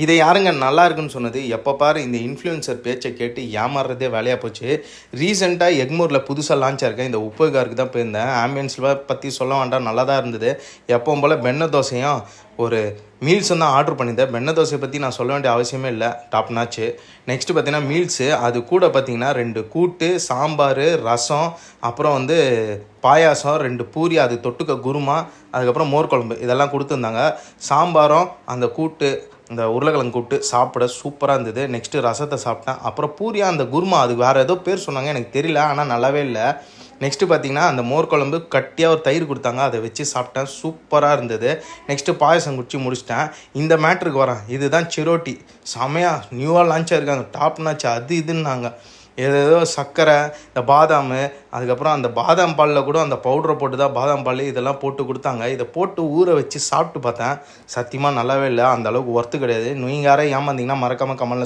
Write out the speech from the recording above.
இதை யாருங்க நல்லா இருக்குன்னு சொன்னது? எப்போ பாரு இந்த இன்ஃப்ளூயன்சர் பேச்சை கேட்டு ஏமாறுறதே வேலையாக போச்சு. ரீசெண்டாக எக்மூரில் புதுசாக லான்ச் ஆயிருக்கேன். இந்த உப்புகாருக்கு தான் போயிருந்தேன். ஆம்பியன்ஸில் பற்றி சொல்ல வேண்டாம், நல்லா தான் இருந்தது. எப்பவும் போல் வெண்ணெய் தோசையும் ஒரு மீல்ஸும் தான் ஆர்டர் பண்ணியிருந்தேன். வெண்ணெய் தோசையை பற்றி நான் சொல்ல வேண்டிய அவசியமே இல்லை, டாப் நாச்சு. நெக்ஸ்ட்டு பார்த்தீங்கன்னா மீல்ஸு, அது கூட பார்த்தீங்கன்னா 2 கூட்டு, சாம்பார், ரசம், அப்புறம் வந்து பாயாசம், 2 பூரி, அது தொட்டுக்க குருமா, அதுக்கப்புறம் மோர் குழம்பு, இதெல்லாம் கொடுத்துருந்தாங்க. சாம்பாரும் அந்த கூட்டு, இந்த உருளைக்கிழங்கு கூப்பிட்டு சாப்பிட சூப்பராக இருந்தது. நெக்ஸ்ட்டு ரசத்தை சாப்பிட்டேன். அப்புறம் பூரியா அந்த குருமா, அது வேறு ஏதோ பேர் சொன்னாங்க, எனக்கு தெரியல, ஆனால் நல்லாவே இல்லை. நெக்ஸ்ட்டு பார்த்தீங்கன்னா அந்த மோர் குழம்பு கட்டியாக ஒரு தயிர் கொடுத்தாங்க, அதை வச்சு சாப்பிட்டேன், சூப்பராக இருந்தது. நெக்ஸ்ட்டு பாயசம் குடிச்சு முடிச்சிட்டேன். இந்த மேட்ருக்கு வரேன், இதுதான் சிரோட்டி. செமையாக நியூவாக லான்ச் ஆகிருக்காங்க, டாப் நாச்சு, அது இதுன்னாங்க. ஏதோ சர்க்கரை, இந்த பாதாம், அதுக்கப்புறம் அந்த பாதாம் பாலில் கூட அந்த பவுடரை போட்டு தான் பாதாம் பால் இதெல்லாம் போட்டு கொடுத்தாங்க. இதை போட்டு ஊற வச்சு சாப்பிட்டு பார்த்தேன், சத்தியமாக நல்லாவே இல்லை, அந்த அளவுக்கு ஒர்த்து கிடையாது. நீங்கள் யாரும் ஏமாந்தீங்கன்னா மறக்காமல் கமெண்ட்ல